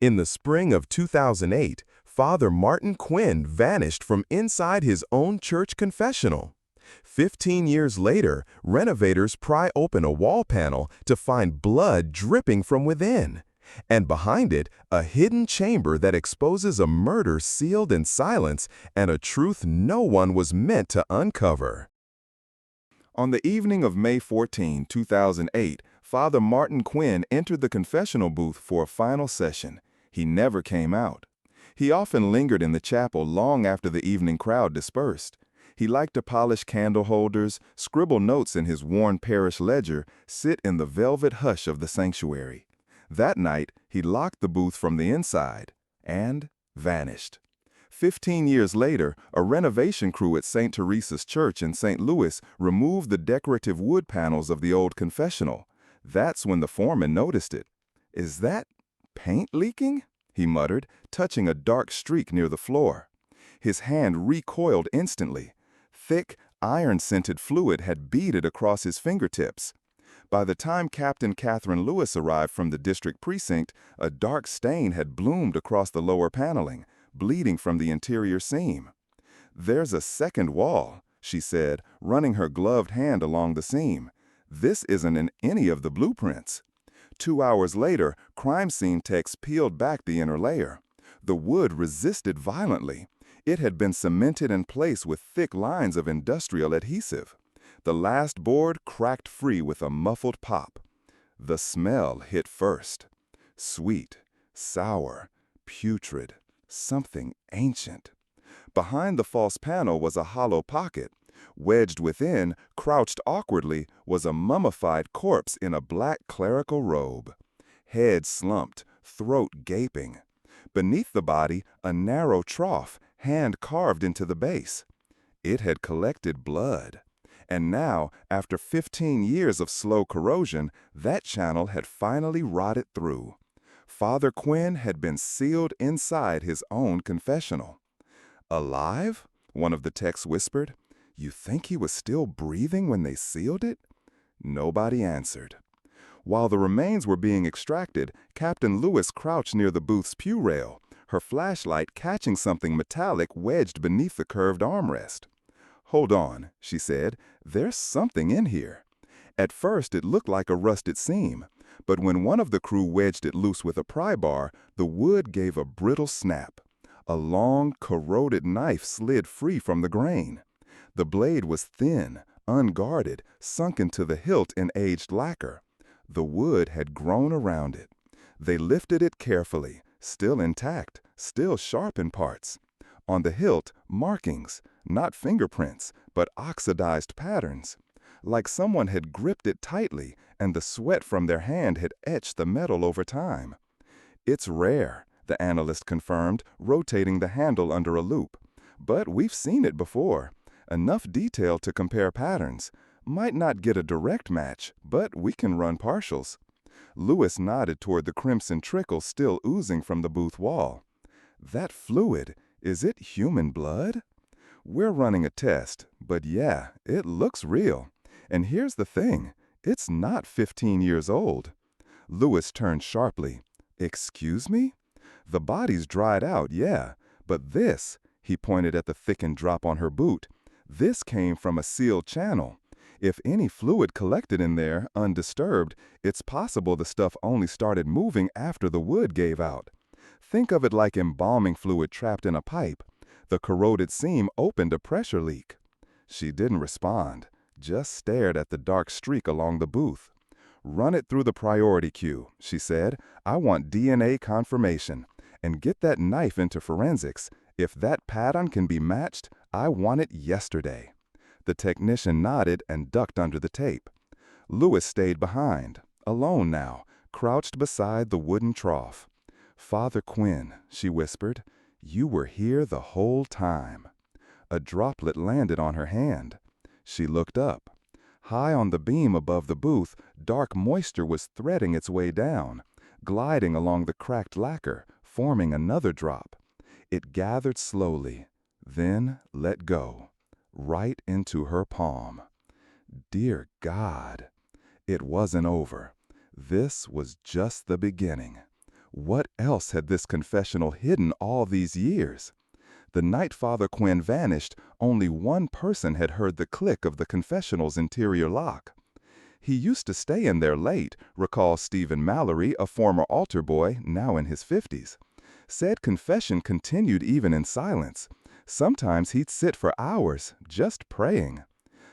In the spring of 2008, Father Martin Quinn vanished from inside his own church confessional. 15 years later, renovators pry open a wall panel to find blood dripping from within. And behind it, a hidden chamber that exposes a murder sealed in silence and a truth no one was meant to uncover. On the evening of May 14, 2008, Father Martin Quinn entered the confessional booth for a final session. He never came out. He often lingered in the chapel long after the evening crowd dispersed. He liked to polish candle holders, scribble notes in his worn parish ledger, sit in the velvet hush of the sanctuary. That night, he locked the booth from the inside and vanished. 15 years later, a renovation crew at St. Teresa's Church in St. Louis removed the decorative wood panels of the old confessional. That's when the foreman noticed it. "Is that paint leaking?" he muttered, touching a dark streak near the floor. His hand recoiled instantly. Thick, iron-scented fluid had beaded across his fingertips. By the time Captain Catherine Lewis arrived from the district precinct, a dark stain had bloomed across the lower paneling, bleeding from the interior seam. "There's a second wall," she said, running her gloved hand along the seam. "This isn't in any of the blueprints." 2 hours later, crime scene techs peeled back the inner layer. The wood resisted violently. It had been cemented in place with thick lines of industrial adhesive. The last board cracked free with a muffled pop. The smell hit first. Sweet, sour, putrid, something ancient. Behind the false panel was a hollow pocket. Wedged within, crouched awkwardly, was a mummified corpse in a black clerical robe. Head slumped, throat gaping. Beneath the body, a narrow trough, hand carved into the base. It had collected blood. And now, after 15 years of slow corrosion, that channel had finally rotted through. Father Quinn had been sealed inside his own confessional. "Alive?" one of the techs whispered. "You think he was still breathing when they sealed it?" Nobody answered. While the remains were being extracted, Captain Lewis crouched near the booth's pew rail, her flashlight catching something metallic wedged beneath the curved armrest. "Hold on," she said. "There's something in here." At first, it looked like a rusted seam, but when one of the crew wedged it loose with a pry bar, the wood gave a brittle snap. A long, corroded knife slid free from the grain. The blade was thin, unguarded, sunken to the hilt in aged lacquer. The wood had grown around it. They lifted it carefully, still intact, still sharp in parts. On the hilt, markings, not fingerprints, but oxidized patterns. Like someone had gripped it tightly, and the sweat from their hand had etched the metal over time. "It's rare," the analyst confirmed, rotating the handle under a loop. "But we've seen it before. Enough detail to compare patterns. Might not get a direct match, but we can run partials." Lewis nodded toward the crimson trickle still oozing from the booth wall. "That fluid, is it human blood?" "We're running a test, but yeah, it looks real. And here's the thing, it's not 15 years old." Lewis turned sharply. "Excuse me?" "The body's dried out, yeah, but this," he pointed at the thickened drop on her boot, "this came from a sealed channel. If any fluid collected in there, undisturbed, it's possible the stuff only started moving after the wood gave out. Think of it like embalming fluid trapped in a pipe. The corroded seam opened a pressure leak." She didn't respond, just stared at the dark streak along the booth. "Run it through the priority queue," she said. "I want DNA confirmation. And get that knife into forensics. If that pattern can be matched, I want it yesterday." The technician nodded and ducked under the tape. Lewis stayed behind, alone now, crouched beside the wooden trough. "Father Quinn," she whispered, "you were here the whole time." A droplet landed on her hand. She looked up. High on the beam above the booth, dark moisture was threading its way down, gliding along the cracked lacquer, forming another drop. It gathered slowly, then let go, right into her palm. Dear God! It wasn't over. This was just the beginning. What else had this confessional hidden all these years? The night Father Quinn vanished, only one person had heard the click of the confessional's interior lock. He used to stay in there late, recalls Stephen Mallory, a former altar boy, now in his 50s. Said confession continued even in silence. Sometimes he'd sit for hours, just praying.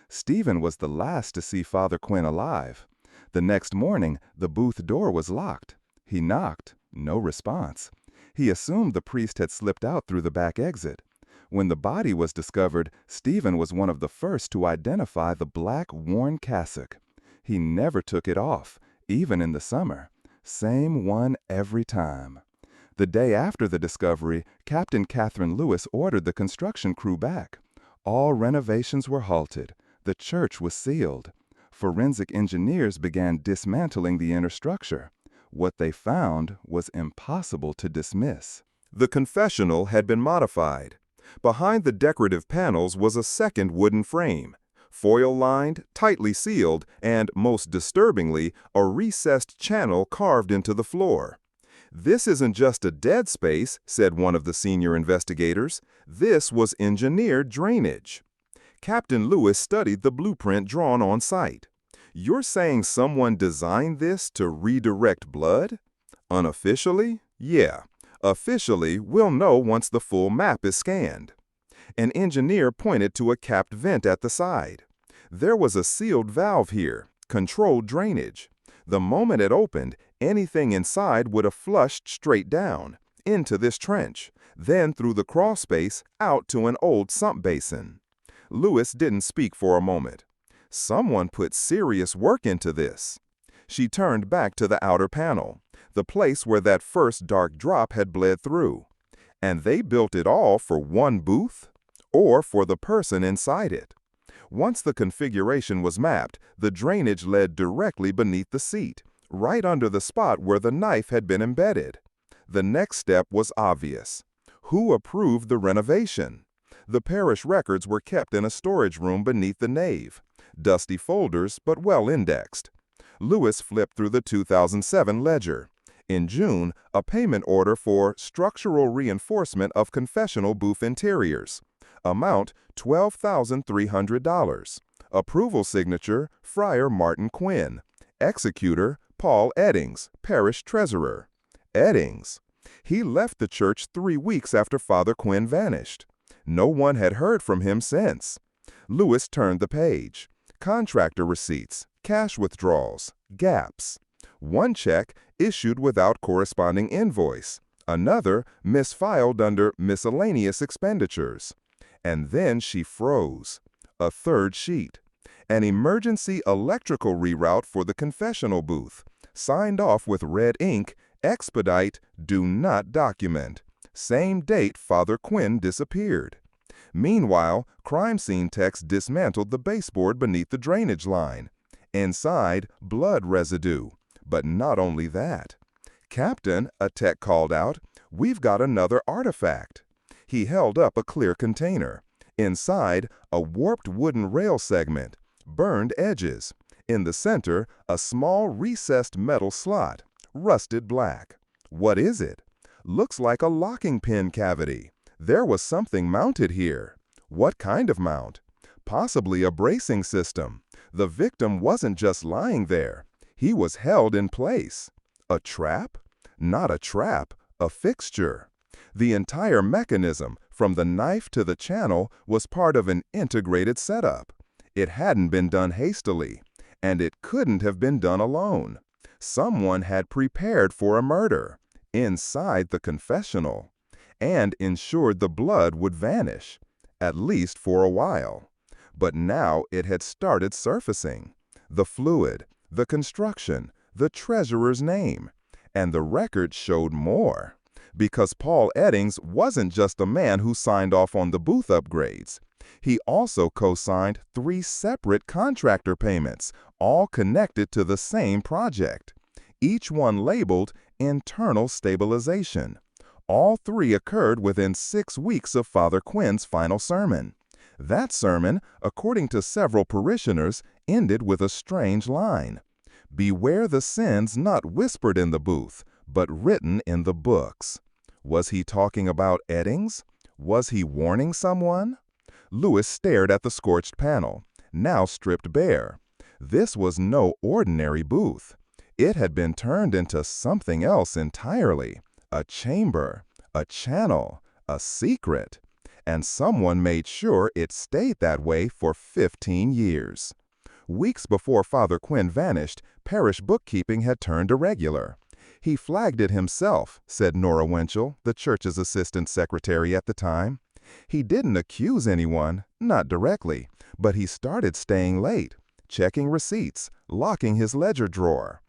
Stephen was the last to see Father Quinn alive. The next morning, the booth door was locked. He knocked, no response. He assumed the priest had slipped out through the back exit. When the body was discovered, Stephen was one of the first to identify the black, worn cassock. He never took it off, even in the summer. Same one every time. The day after the discovery, Captain Catherine Lewis ordered the construction crew back. All renovations were halted. The church was sealed. Forensic engineers began dismantling the inner structure. What they found was impossible to dismiss. The confessional had been modified. Behind the decorative panels was a second wooden frame, foil-lined, tightly sealed, and, most disturbingly, a recessed channel carved into the floor. "This isn't just a dead space," said one of the senior investigators. "This was engineered drainage." Captain Lewis studied the blueprint drawn on site. "You're saying someone designed this to redirect blood?" "Unofficially, yeah. Officially, we'll know once the full map is scanned." An engineer pointed to a capped vent at the side. "There was a sealed valve here, controlled drainage. The moment it opened, anything inside would have flushed straight down, into this trench, then through the crawl space out to an old sump basin." Lewis didn't speak for a moment. "Someone put serious work into this." She turned back to the outer panel, the place where that first dark drop had bled through. "And they built it all for one booth? Or for the person inside it?" Once the configuration was mapped, the drainage led directly beneath the seat, right under the spot where the knife had been embedded. The next step was obvious. Who approved the renovation? The parish records were kept in a storage room beneath the nave. Dusty folders, but well indexed. Lewis flipped through the 2007 ledger. In June, a payment order for structural reinforcement of confessional booth interiors. Amount $12,300. Approval signature, Friar Martin Quinn. Executor, Paul Eddings, parish treasurer. Eddings. He left the church 3 weeks after Father Quinn vanished. No one had heard from him since. Lewis turned the page. Contractor receipts, cash withdrawals, gaps. One check issued without corresponding invoice. Another misfiled under miscellaneous expenditures. And then she froze. A third sheet. An emergency electrical reroute for the confessional booth. Signed off with red ink, expedite, do not document. Same date Father Quinn disappeared. Meanwhile, crime scene techs dismantled the baseboard beneath the drainage line. Inside, blood residue. But not only that. "Captain," a tech called out, "we've got another artifact." He held up a clear container. Inside, a warped wooden rail segment, burned edges. In the center, a small recessed metal slot, rusted black. What is it? Looks like a locking pin cavity. There was something mounted here. What kind of mount? Possibly a bracing system. The victim wasn't just lying there. He was held in place. A trap? Not a trap, a fixture. The entire mechanism, from the knife to the channel, was part of an integrated setup. It hadn't been done hastily, and it couldn't have been done alone. Someone had prepared for a murder, inside the confessional, and ensured the blood would vanish, at least for a while. But now it had started surfacing. The fluid, the construction, the treasurer's name. And the record showed more. Because Paul Eddings wasn't just a man who signed off on the booth upgrades. He also co-signed 3 separate contractor payments, all connected to the same project. Each one labeled internal stabilization. All 3 occurred within 6 weeks of Father Quinn's final sermon. That sermon, according to several parishioners, ended with a strange line. "Beware the sins not whispered in the booth, but written in the books. Was he talking about Eddings? Was he warning someone? Lewis stared at the scorched panel, now stripped bare. This was no ordinary booth. It had been turned into something else entirely. A chamber, a channel, a secret. And someone made sure it stayed that way for 15 years. Weeks before Father Quinn vanished, parish bookkeeping had turned irregular. He flagged it himself, said Nora Winchell, the church's assistant secretary at the time. He didn't accuse anyone, not directly, but he started staying late, checking receipts, locking his ledger drawer.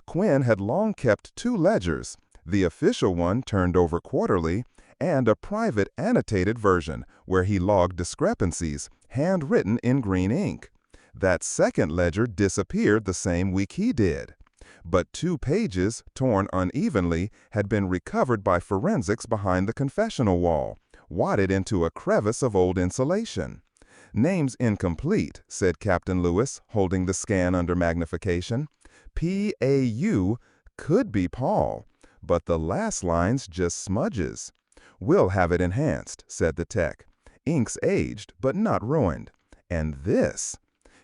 Quinn had long kept 2 ledgers, the official one turned over quarterly, and a private annotated version where he logged discrepancies, handwritten in green ink. That second ledger disappeared the same week he did. But 2 pages, torn unevenly, had been recovered by forensics behind the confessional wall, wadded into a crevice of old insulation. Names incomplete, said Captain Lewis, holding the scan under magnification. P.A.U. could be Paul, but the last line's just smudges. We'll have it enhanced, said the tech. Ink's aged, but not ruined. And this?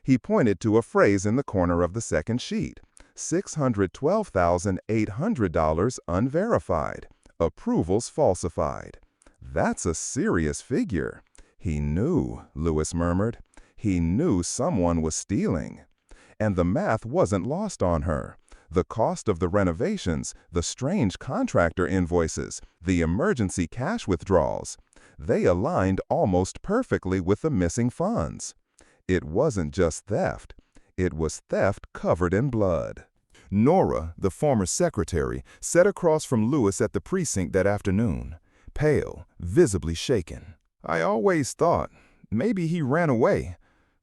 He pointed to a phrase in the corner of the second sheet. $612,800 unverified. Approvals falsified. That's a serious figure. He knew, Lewis murmured. He knew someone was stealing. And the math wasn't lost on her. The cost of the renovations, the strange contractor invoices, the emergency cash withdrawals, they aligned almost perfectly with the missing funds. It wasn't just theft. It was theft covered in blood. Nora, the former secretary, sat across from Lewis at the precinct that afternoon, pale, visibly shaken. I always thought, maybe he ran away.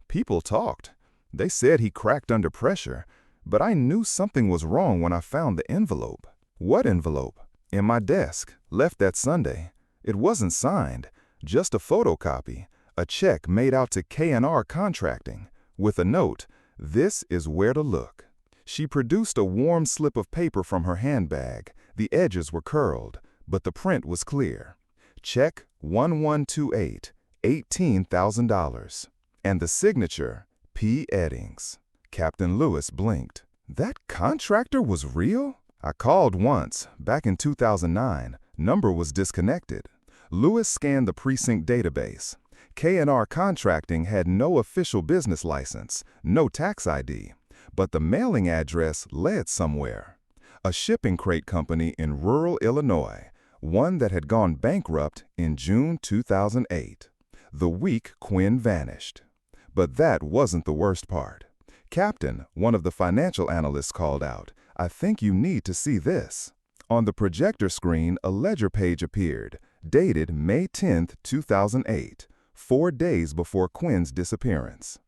People talked. They said he cracked under pressure, but I knew something was wrong when I found the envelope. What envelope? In my desk, left that Sunday. It wasn't signed, just a photocopy, a check made out to K&R Contracting, with a note, "This is where to look." She produced a warm slip of paper from her handbag. The edges were curled, but the print was clear. Check 1128, $18,000. And the signature, P. Eddings. Captain Lewis blinked. That contractor was real? I called once, back in 2009. Number was disconnected. Lewis scanned the precinct database. K&R Contracting had no official business license, no tax ID. But the mailing address led somewhere. A shipping crate company in rural Illinois, one that had gone bankrupt in June 2008, the week Quinn vanished. But that wasn't the worst part. Captain, one of the financial analysts, called out, "I think you need to see this." On the projector screen, a ledger page appeared, dated May 10, 2008, 4 days before Quinn's disappearance.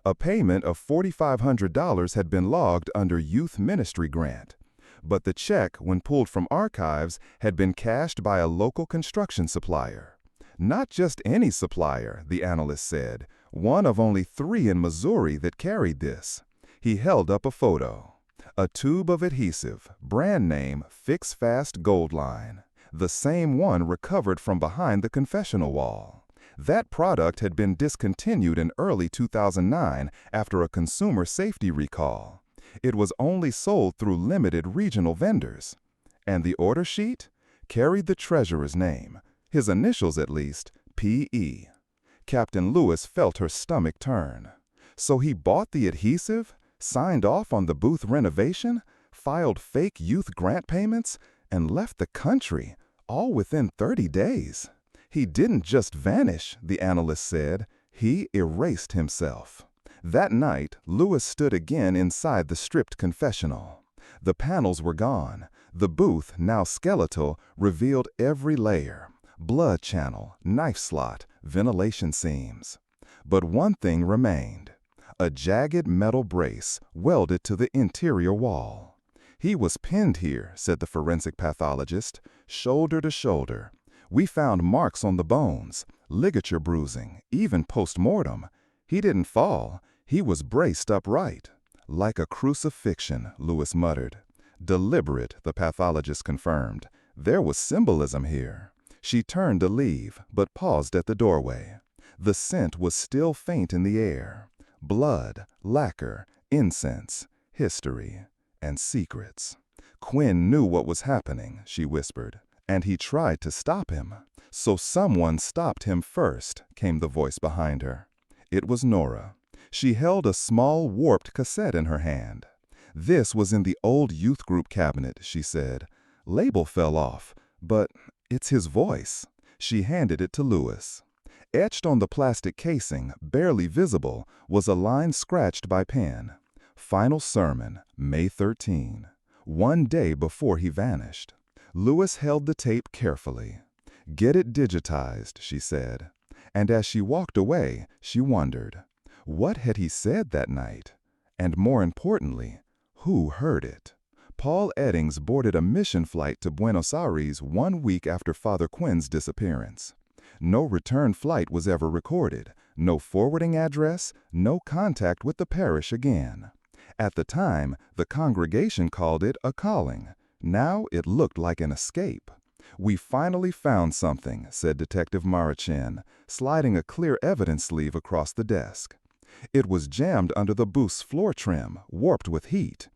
A payment of $4,500 had been logged under Youth Ministry Grant, but the check, when pulled from archives, had been cashed by a local construction supplier. Not just any supplier, the analyst said, one of only 3 in Missouri that carried this. He held up a photo. A tube of adhesive, brand name Fix Fast Gold Line, the same one recovered from behind the confessional wall. That product had been discontinued in early 2009 after a consumer safety recall. It was only sold through limited regional vendors. And the order sheet carried the treasurer's name, his initials at least, P.E. Captain Lewis felt her stomach turn. So he bought the adhesive, signed off on the booth renovation, filed fake youth grant payments, and left the country, all within 30 days. He didn't just vanish, the analyst said. He erased himself. That night, Lewis stood again inside the stripped confessional. The panels were gone. The booth, now skeletal, revealed every layer: blood channel, knife slot, ventilation seams. But one thing remained: a jagged metal brace welded to the interior wall. He was pinned here, said the forensic pathologist, shoulder to shoulder. We found marks on the bones, ligature bruising, even post-mortem. He didn't fall. He was braced upright. Like a crucifixion, Lewis muttered. Deliberate, the pathologist confirmed. There was symbolism here. She turned to leave, but paused at the doorway. The scent was still faint in the air. Blood, lacquer, incense, history, and secrets. Quinn knew what was happening, she whispered, and he tried to stop him. So someone stopped him first, came the voice behind her. It was Nora. She held a small, warped cassette in her hand. This was in the old youth group cabinet, she said. Label fell off, but it's his voice. She handed it to Louis. Etched on the plastic casing, barely visible, was a line scratched by pen. Final sermon, May 13. One day before he vanished. Louis held the tape carefully. Get it digitized, she said. And as she walked away, she wondered, what had he said that night? And more importantly, who heard it? Paul Eddings boarded a mission flight to Buenos Aires 1 week after Father Quinn's disappearance. No return flight was ever recorded, no forwarding address, no contact with the parish again. At the time, the congregation called it a calling. Now it looked like an escape. We finally found something, said Detective Marichin, sliding a clear evidence sleeve across the desk. It was jammed under the booth's floor trim, warped with heat.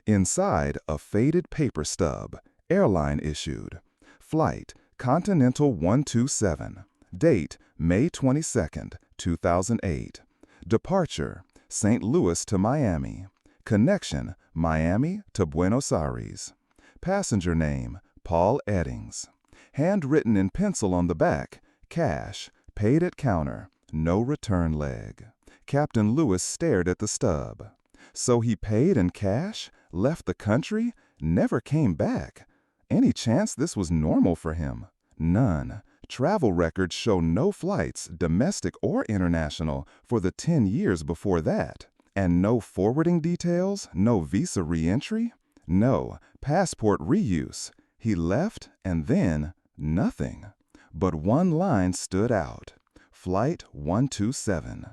Inside, a faded paper stub, airline issued. Flight, Continental 127. Date, May 22, 2008. Departure, St. Louis to Miami. Connection, Miami to Buenos Aires. Passenger name, Paul Eddings. Handwritten in pencil on the back, cash, paid at counter, no return leg. Captain Louis stared at the stub. So he paid in cash, left the country, never came back. Any chance this was normal for him? None. Travel records show no flights, domestic or international, for the 10 years before that. And no forwarding details, no visa re-entry? No, passport reuse. He left and then nothing. But one line stood out. Flight 127.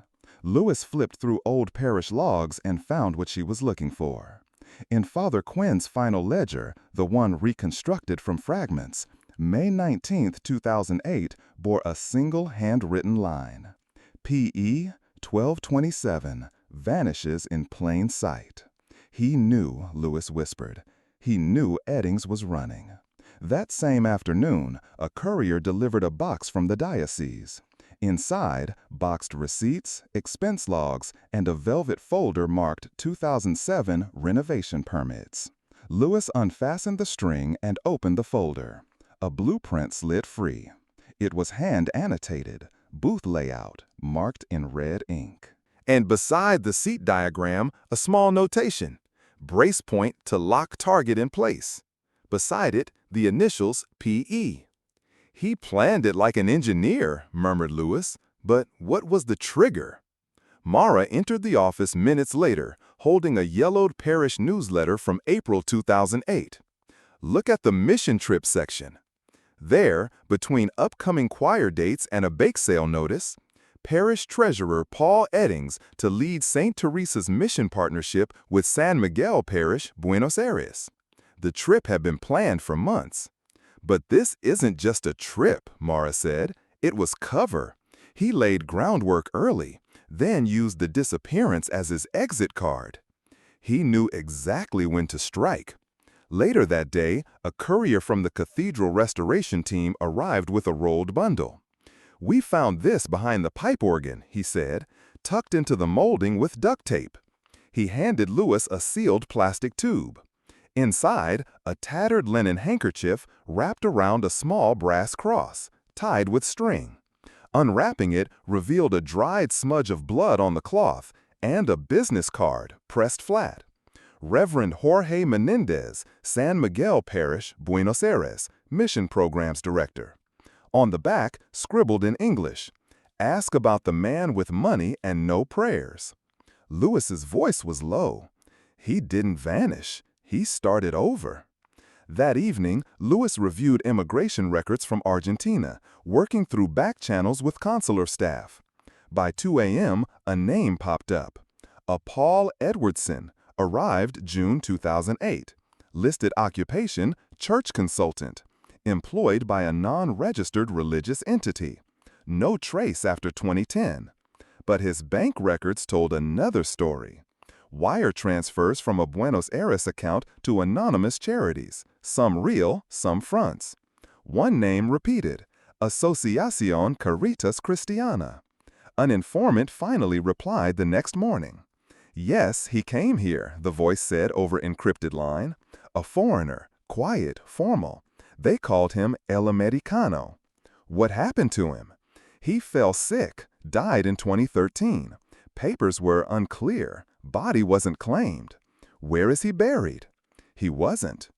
Louis flipped through old parish logs and found what she was looking for. In Father Quinn's final ledger, the one reconstructed from fragments, May 19, 2008 bore a single handwritten line. P.E. 1227 vanishes in plain sight. He knew, Louis whispered. He knew Eddings was running. That same afternoon, a courier delivered a box from the diocese. Inside, boxed receipts, expense logs, and a velvet folder marked 2007 renovation permits. Louis unfastened the string and opened the folder. A blueprint slid free. It was hand-annotated, booth layout, marked in red ink. And beside the seat diagram, a small notation, brace point to lock target in place. Beside it, the initials P.E. He planned it like an engineer, murmured Louis, but what was the trigger? Mara entered the office minutes later, holding a yellowed parish newsletter from April 2008. Look at the mission trip section. There, between upcoming choir dates and a bake sale notice, Parish Treasurer Paul Eddings to lead St. Teresa's mission partnership with San Miguel Parish, Buenos Aires. The trip had been planned for months. But this isn't just a trip, Mara said. It was cover. He laid groundwork early, then used the disappearance as his exit card. He knew exactly when to strike. Later that day, a courier from the cathedral restoration team arrived with a rolled bundle. We found this behind the pipe organ, he said, tucked into the molding with duct tape. He handed Louis a sealed plastic tube. Inside, a tattered linen handkerchief wrapped around a small brass cross, tied with string. Unwrapping it revealed a dried smudge of blood on the cloth and a business card pressed flat. Reverend Jorge Menendez, San Miguel Parish, Buenos Aires, Mission Programs Director. On the back, scribbled in English, "Ask about the man with money and no prayers." Louis's voice was low. He didn't vanish. He started over. That evening, Louis reviewed immigration records from Argentina, working through back channels with consular staff. By 2 a.m., a name popped up. A Paul Edwardson, arrived June 2008. Listed occupation, church consultant. Employed by a non-registered religious entity. No trace after 2010. But his bank records told another story. Wire transfers from a Buenos Aires account to anonymous charities, some real, some fronts. One name repeated, Asociación Caritas Cristiana. An informant finally replied the next morning. Yes, he came here, the voice said over encrypted line. A foreigner, quiet, formal. They called him El Americano. What happened to him? He fell sick, died in 2013. Papers were unclear. Body wasn't claimed. Where is he buried? He wasn't.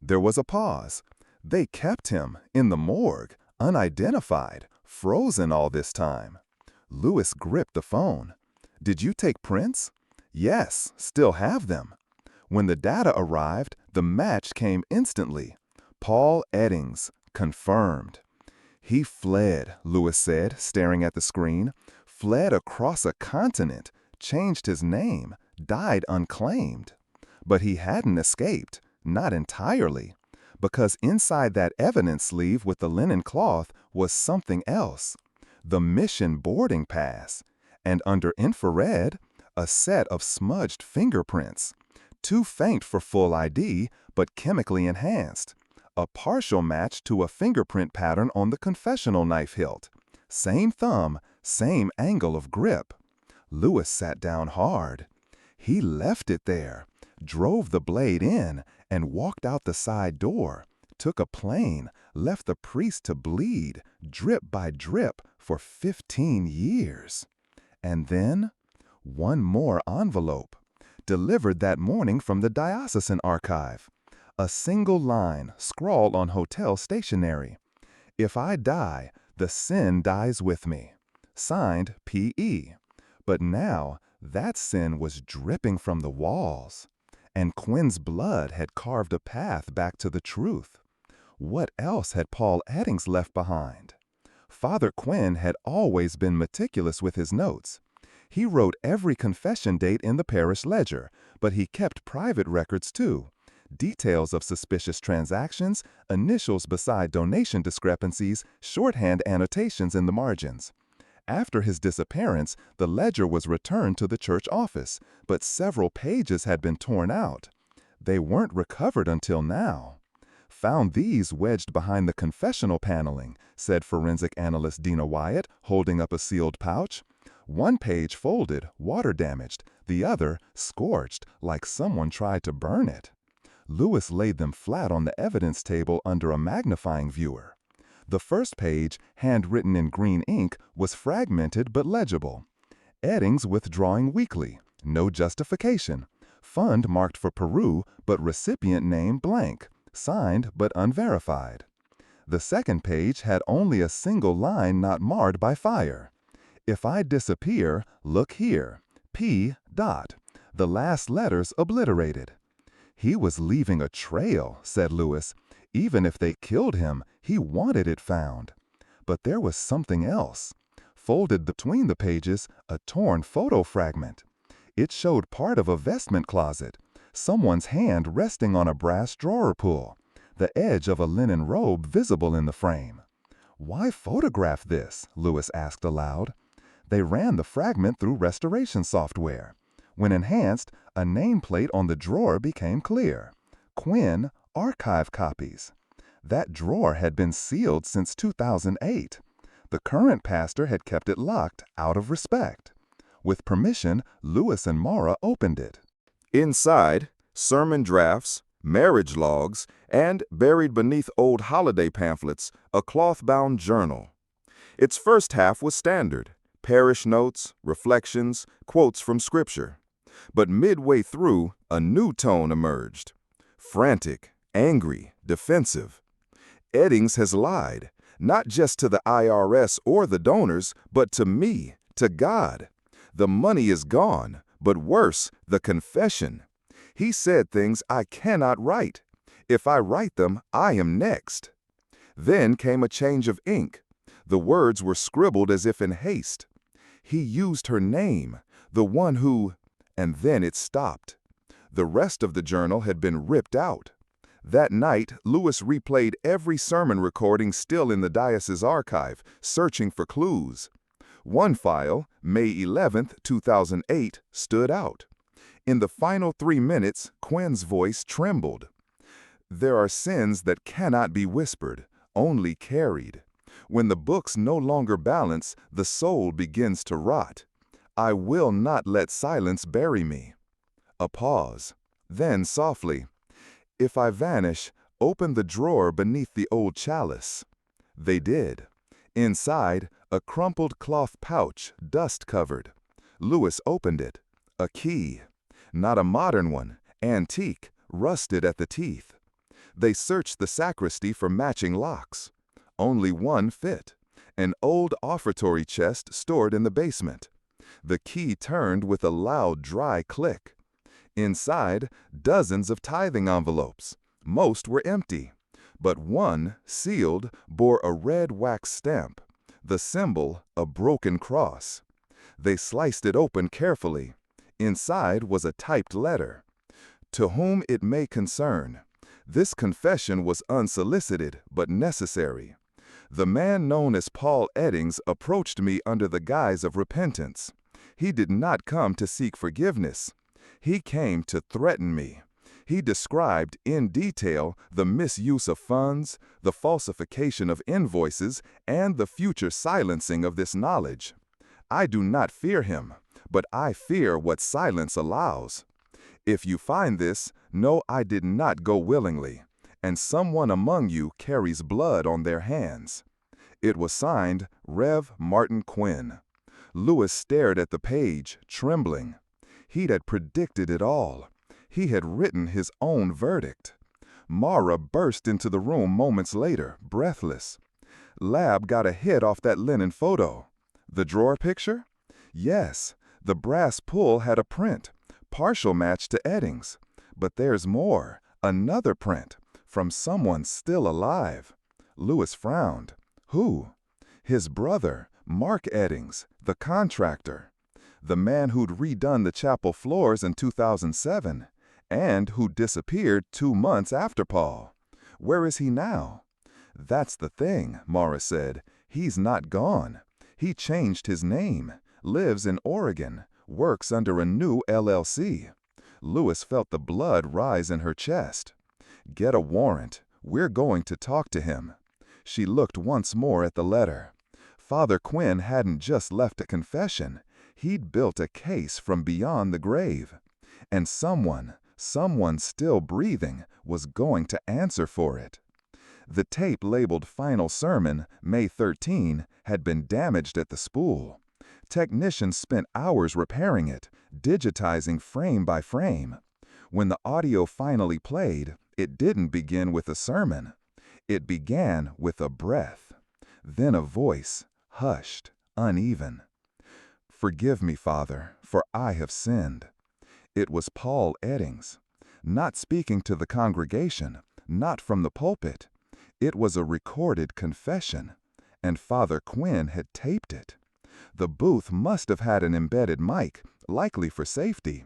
There was a pause. They kept him in the morgue, unidentified, frozen all this time. Lewis gripped the phone. Did you take prints? Yes, still have them. When the data arrived, the match came instantly. Paul Eddings, confirmed. He fled, Lewis said, staring at the screen. Fled across a continent. Changed his name, died unclaimed. But he hadn't escaped, not entirely, because inside that evidence sleeve with the linen cloth was something else. The mission boarding pass, and under infrared, a set of smudged fingerprints. Too faint for full ID, but chemically enhanced. A partial match to a fingerprint pattern on the confessional knife hilt. Same thumb, same angle of grip. Lewis sat down hard. He left it there, drove the blade in, and walked out the side door, took a plane, left the priest to bleed, drip by drip, for 15 years. And then, one more envelope, delivered that morning from the diocesan archive. A single line scrawled on hotel stationery. If I die, the sin dies with me. Signed, P.E. But now, that sin was dripping from the walls, and Quinn's blood had carved a path back to the truth. What else had Paul Eddings left behind? Father Quinn had always been meticulous with his notes. He wrote every confession date in the parish ledger, but he kept private records too. Details of suspicious transactions, initials beside donation discrepancies, shorthand annotations in the margins. After his disappearance, the ledger was returned to the church office, but several pages had been torn out. They weren't recovered until now. Found these wedged behind the confessional paneling, said forensic analyst Dina Wyatt, holding up a sealed pouch. One page folded, water damaged, the other scorched, like someone tried to burn it. Lewis laid them flat on the evidence table under a magnifying viewer. The first page, handwritten in green ink, was fragmented but legible. Eddings withdrawing weekly. No justification. Fund marked for Peru, but recipient name blank. Signed but unverified. The second page had only a single line not marred by fire. If I disappear, look here. P. Dot. The last letters obliterated. He was leaving a trail, said Lewis. Even if they killed him, he wanted it found. But there was something else. Folded between the pages, a torn photo fragment. It showed part of a vestment closet, someone's hand resting on a brass drawer pull, the edge of a linen robe visible in the frame. Why photograph this? Lewis asked aloud. They ran the fragment through restoration software. When enhanced, a nameplate on the drawer became clear. Quinn, archive copies. That drawer had been sealed since 2008. The current pastor had kept it locked out of respect. With permission, Lewis and Mara opened it. Inside, sermon drafts, marriage logs, and, buried beneath old holiday pamphlets, a cloth-bound journal. Its first half was standard, parish notes, reflections, quotes from Scripture. But midway through, a new tone emerged. Frantic, angry, defensive. Eddings has lied, not just to the IRS or the donors, but to me, to God. The money is gone, but worse, the confession. He said things I cannot write. If I write them, I am next. Then came a change of ink. The words were scribbled as if in haste. He used her name, the one who... And then it stopped. The rest of the journal had been ripped out. That night, Lewis replayed every sermon recording still in the diocese archive, searching for clues. One file, May 11, 2008, stood out. In the final 3 minutes, Quinn's voice trembled. There are sins that cannot be whispered, only carried. When the books no longer balance, the soul begins to rot. I will not let silence bury me. A pause. Then softly, if I vanish, open the drawer beneath the old chalice. They did. Inside, a crumpled cloth pouch, dust-covered. Lewis opened it. A key. Not a modern one, antique, rusted at the teeth. They searched the sacristy for matching locks. Only one fit. An old offertory chest stored in the basement. The key turned with a loud, dry click. Inside, dozens of tithing envelopes. Most were empty. But one, sealed, bore a red wax stamp. The symbol, a broken cross. They sliced it open carefully. Inside was a typed letter. To whom it may concern. This confession was unsolicited but necessary. The man known as Paul Eddings approached me under the guise of repentance. He did not come to seek forgiveness. He came to threaten me. He described in detail the misuse of funds, the falsification of invoices, and the future silencing of this knowledge. I do not fear him, but I fear what silence allows. If you find this, know I did not go willingly, and someone among you carries blood on their hands. It was signed Rev. Martin Quinn. Lewis stared at the page, trembling. He had predicted it all. He had written his own verdict. Mara burst into the room moments later, breathless. Lab got a hit off that linen photo. The drawer picture? Yes, the brass pull had a print, partial match to Eddings. But there's more, another print, from someone still alive. Lewis frowned. Who? His brother, Mark Eddings, the contractor. The man who'd redone the chapel floors in 2007, and who disappeared 2 months after Paul. Where is he now? That's the thing, Morris said. He's not gone. He changed his name, lives in Oregon, works under a new LLC. Lewis felt the blood rise in her chest. Get a warrant. We're going to talk to him. She looked once more at the letter. Father Quinn hadn't just left a confession. He'd built a case from beyond the grave. And someone still breathing, was going to answer for it. The tape labeled Final Sermon, May 13, had been damaged at the spool. Technicians spent hours repairing it, digitizing frame by frame. When the audio finally played, it didn't begin with a sermon. It began with a breath. Then a voice, hushed, uneven. Forgive me, Father, for I have sinned. It was Paul Eddings, not speaking to the congregation, not from the pulpit. It was a recorded confession, and Father Quinn had taped it. The booth must have had an embedded mic, likely for safety,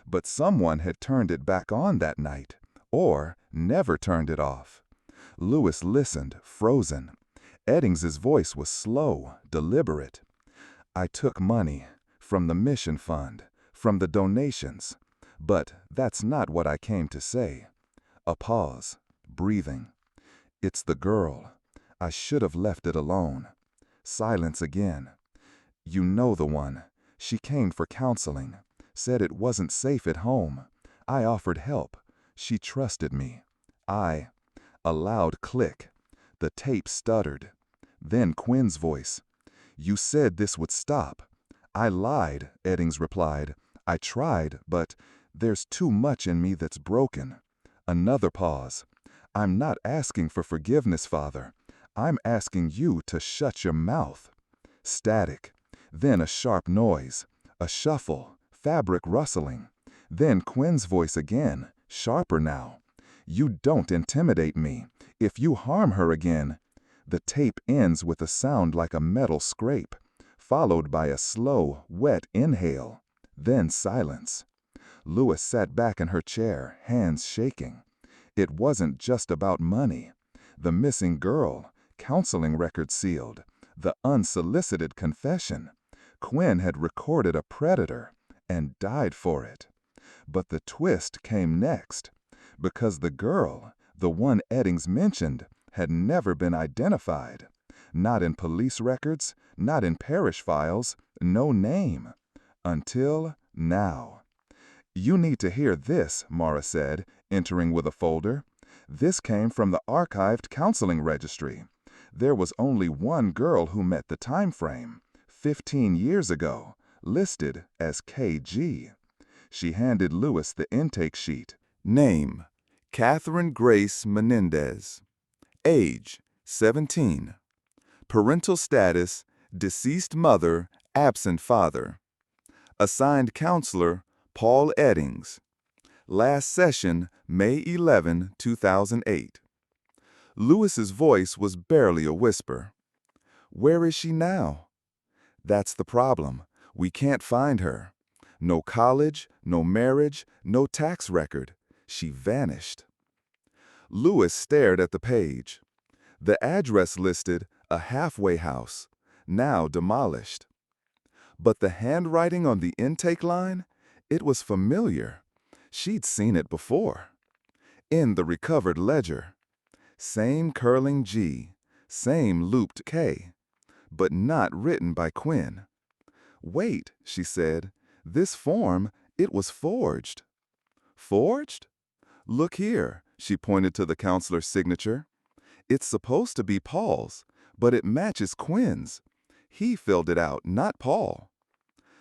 but someone had turned it back on that night, or never turned it off. Lewis listened, frozen. Eddings's voice was slow, deliberate. I took money from the mission fund, from the donations, but that's not what I came to say. A pause, breathing. It's the girl. I should have left it alone. Silence again. You know the one. She came for counseling, said it wasn't safe at home. I offered help. She trusted me. A loud click. The tape stuttered. Then Quinn's voice. You said this would stop. I lied, Eddings replied. I tried, but there's too much in me that's broken. Another pause. I'm not asking for forgiveness, Father. I'm asking you to shut your mouth. Static. Then a sharp noise. A shuffle. Fabric rustling. Then Quinn's voice again, sharper now. You don't intimidate me. If you harm her again. The tape ends with a sound like a metal scrape, followed by a slow, wet inhale. Then silence. Lewis sat back in her chair, hands shaking. It wasn't just about money. The missing girl, counseling records sealed, the unsolicited confession. Quinn had recorded a predator and died for it. But the twist came next, because the girl, the one Eddings mentioned, had never been identified. Not in police records, not in parish files, no name. Until now. "You need to hear this," Mara said, entering with a folder. "This came from the archived counseling registry. There was only one girl who met the time frame, 15 years ago, listed as KG." She handed Lewis the intake sheet. Name: Catherine Grace Menendez. Age: 17. Parental status: deceased mother, absent father. Assigned counselor: Paul Eddings. Last session, May 11, 2008. Lewis's voice was barely a whisper. Where is she now? That's the problem. We can't find her. No college, no marriage, no tax record. She vanished. Lewis stared at the page. The address listed a halfway house, now demolished. But the handwriting on the intake line, it was familiar. She'd seen it before. In the recovered ledger. Same curling G, same looped K, but not written by Quinn. Wait, she said, this form, it was forged. Forged? Look here, she pointed to the counselor's signature. It's supposed to be Paul's, but it matches Quinn's. He filled it out, not Paul.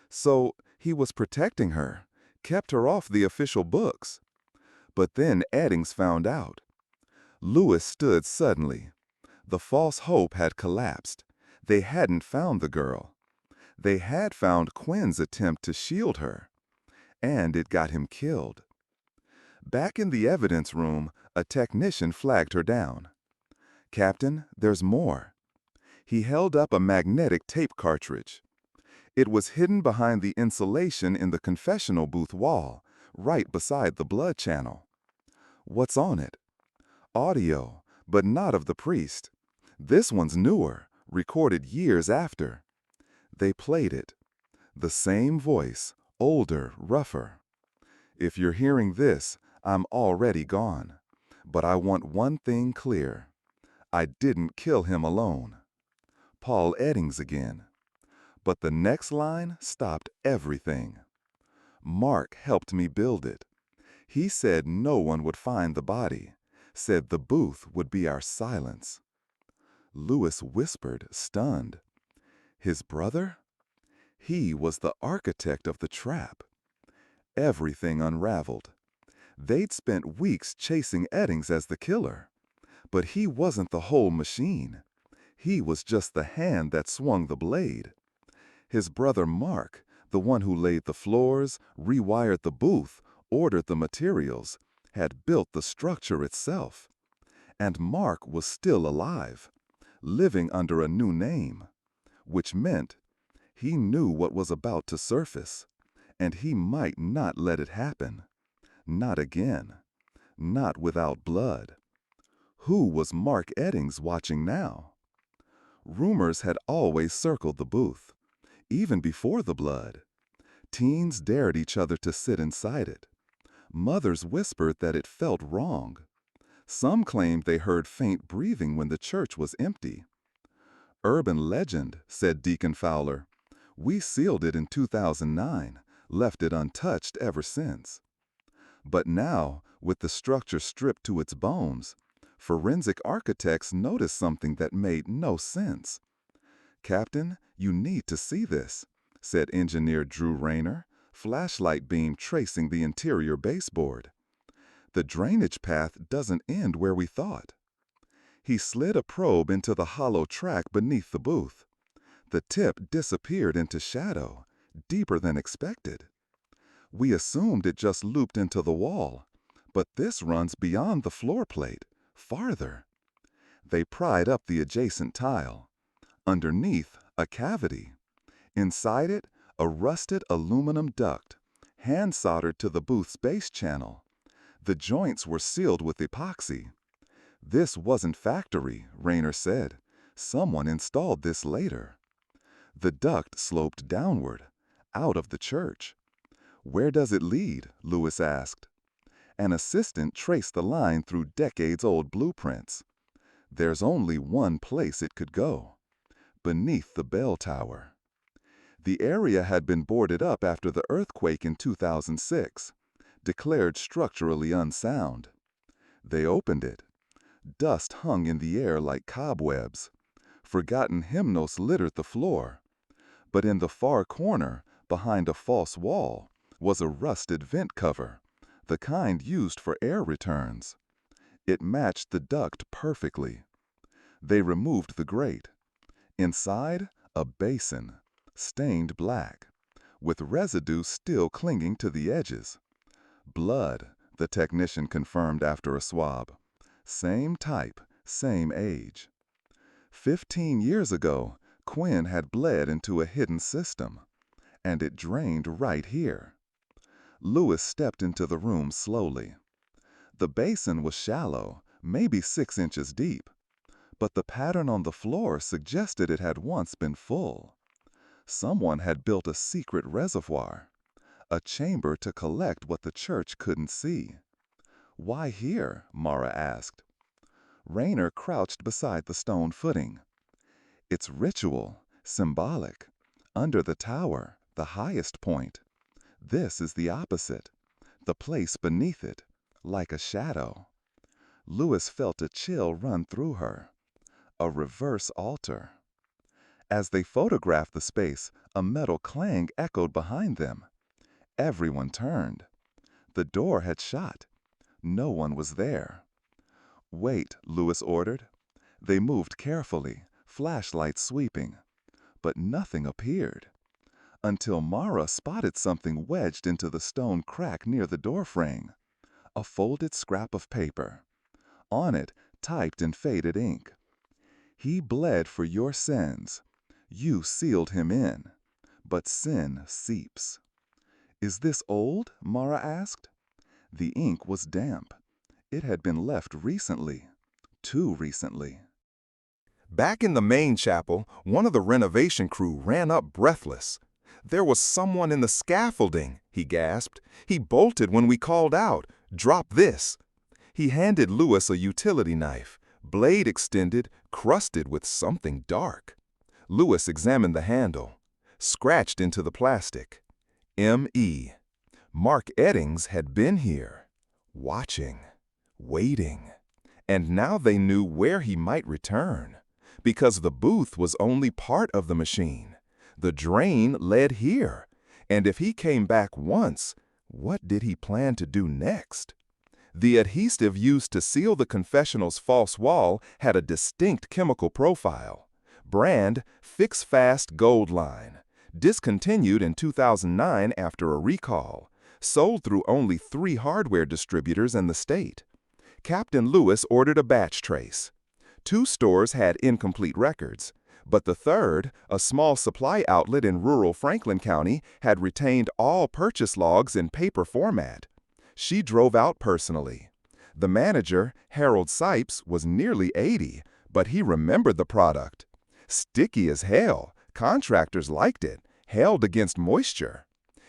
So he was protecting her, kept her off the official books. But then Eddings found out. Lewis stood suddenly. The false hope had collapsed. They hadn't found the girl. They had found Quinn's attempt to shield her. And it got him killed. Back in the evidence room, a technician flagged her down. Captain, there's more. He held up a magnetic tape cartridge. It was hidden behind the insulation in the confessional booth wall, right beside the blood channel. What's on it? Audio, but not of the priest. This one's newer, recorded years after. They played it. The same voice, older, rougher. If you're hearing this, I'm already gone. But I want one thing clear. I didn't kill him alone. Paul Eddings again. But the next line stopped everything. Mark helped me build it. He said no one would find the body, said the booth would be our silence. Lewis whispered, stunned. His brother? He was the architect of the trap. Everything unraveled. They'd spent weeks chasing Eddings as the killer. But he wasn't the whole machine. He was just the hand that swung the blade. His brother Mark, the one who laid the floors, rewired the booth, ordered the materials, had built the structure itself. And Mark was still alive, living under a new name, which meant he knew what was about to surface, and he might not let it happen. Not again. Not without blood. Who was Mark Eddings watching now? Rumors had always circled the booth, even before the blood. Teens dared each other to sit inside it. Mothers whispered that it felt wrong. Some claimed they heard faint breathing when the church was empty. Urban legend, said Deacon Fowler. We sealed it in 2009, left it untouched ever since. But now, with the structure stripped to its bones, forensic architects noticed something that made no sense. Captain, you need to see this, said engineer Drew Rayner, flashlight beam tracing the interior baseboard. The drainage path doesn't end where we thought. He slid a probe into the hollow track beneath the booth. The tip disappeared into shadow, deeper than expected. We assumed it just looped into the wall, but this runs beyond the floor plate, farther. They pried up the adjacent tile. Underneath, a cavity. Inside it, a rusted aluminum duct, hand-soldered to the booth's base channel. The joints were sealed with epoxy. This wasn't factory, Rayner said. Someone installed this later. The duct sloped downward, out of the church. Where does it lead? Lewis asked. An assistant traced the line through decades-old blueprints. There's only one place it could go. Beneath the bell tower. The area had been boarded up after the earthquake in 2006, declared structurally unsound. They opened it. Dust hung in the air like cobwebs. Forgotten hymnals littered the floor. But in the far corner, behind a false wall, was a rusted vent cover, the kind used for air returns. It matched the duct perfectly. They removed the grate. Inside, a basin, stained black, with residue still clinging to the edges. Blood, the technician confirmed after a swab. Same type, same age. 15 years ago, Quinn had bled into a hidden system, and it drained right here. Lewis stepped into the room slowly. The basin was shallow, maybe 6 inches deep, but the pattern on the floor suggested it had once been full. Someone had built a secret reservoir, a chamber to collect what the church couldn't see. Why here? Mara asked. Rayner crouched beside the stone footing. It's ritual, symbolic. Under the tower, the highest point. This is the opposite, the place beneath it, like a shadow. Lewis felt a chill run through her. A reverse altar. As they photographed the space, a metal clang echoed behind them. Everyone turned. The door had shut. No one was there. Wait, Lewis ordered. They moved carefully, flashlights sweeping. But nothing appeared. Until Mara spotted something wedged into the stone crack near the doorframe. A folded scrap of paper. On it, typed in faded ink. He bled for your sins. You sealed him in. But sin seeps. Is this old? Mara asked. The ink was damp. It had been left recently. Too recently. Back in the main chapel, one of the renovation crew ran up breathless. "There was someone in the scaffolding," he gasped. "He bolted when we called out. Drop this." He handed Lewis a utility knife, blade extended, crusted with something dark. Lewis examined the handle. Scratched into the plastic. M.E. Mark Eddings had been here, watching, waiting. And now they knew where he might return, because the booth was only part of the machine. The drain led here, and if he came back once, what did he plan to do next? The adhesive used to seal the confessional's false wall had a distinct chemical profile. Brand, Fix Fast Gold Line. Discontinued in 2009 after a recall. Sold through only 3 hardware distributors in the state. Captain Lewis ordered a batch trace. 2 stores had incomplete records, but the third, a small supply outlet in rural Franklin County, had retained all purchase logs in paper format. She drove out personally. The manager, Harold Sipes, was nearly 80, but he remembered the product. Sticky as hell, contractors liked it, held against moisture.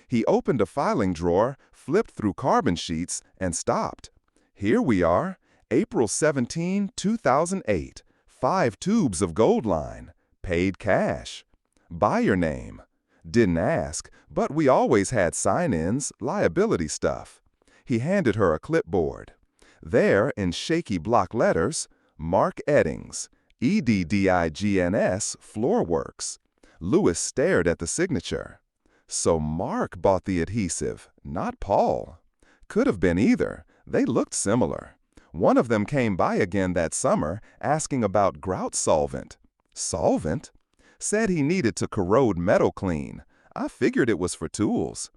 He opened a filing drawer, flipped through carbon sheets, and stopped. Here we are, April 17, 2008, 5 tubes of Gold Line, paid cash. Buyer name. Didn't ask, but we always had sign-ins, liability stuff. He handed her a clipboard. There, in shaky block letters, Mark Eddings, EDDIGNS, Floorworks. Lewis stared at the signature. So Mark bought the adhesive, not Paul. Could have been either. They looked similar. One of them came by again that summer, asking about grout solvent. Solvent? Said he needed to corrode metal clean. I figured it was for tools.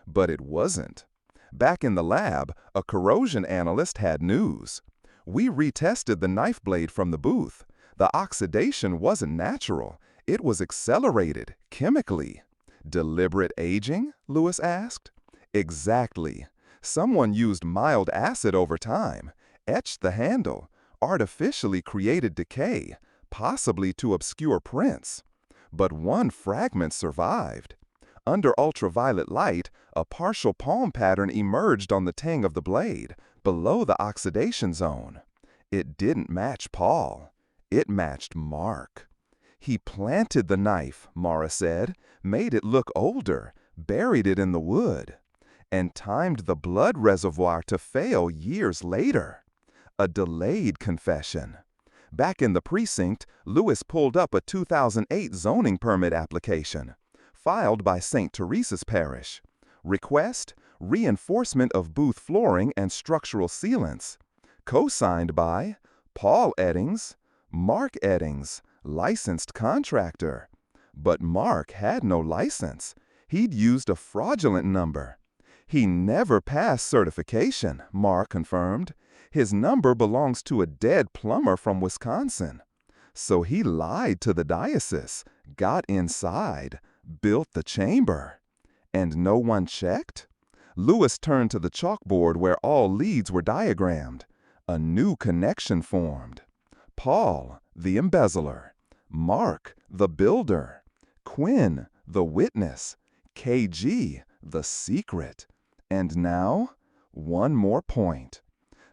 But it wasn't. Back in the lab, a corrosion analyst had news. We retested the knife blade from the booth. The oxidation wasn't natural. It was accelerated, chemically. Deliberate aging? Lewis asked. Exactly. Someone used mild acid over time, etched the handle, artificially created decay, possibly to obscure prints. But one fragment survived. Under ultraviolet light, a partial palm pattern emerged on the tang of the blade, below the oxidation zone. It didn't match Paul. It matched Mark. He planted the knife, Mara said, made it look older, buried it in the wood, and timed the blood reservoir to fail years later. A delayed confession. Back in the precinct, Lewis pulled up a 2008 zoning permit application, filed by St. Teresa's Parish. Request: reinforcement of booth flooring and structural sealants. Co-signed by Paul Eddings, Mark Eddings, licensed contractor. But Mark had no license. He'd used a fraudulent number. He never passed certification, Mark confirmed. His number belongs to a dead plumber from Wisconsin. So he lied to the diocese, got inside, built the chamber. And no one checked? Lewis turned to the chalkboard where all leads were diagrammed. A new connection formed. Paul, the embezzler. Mark, the builder. Quinn, the witness. KG, the secret. And now, one more point.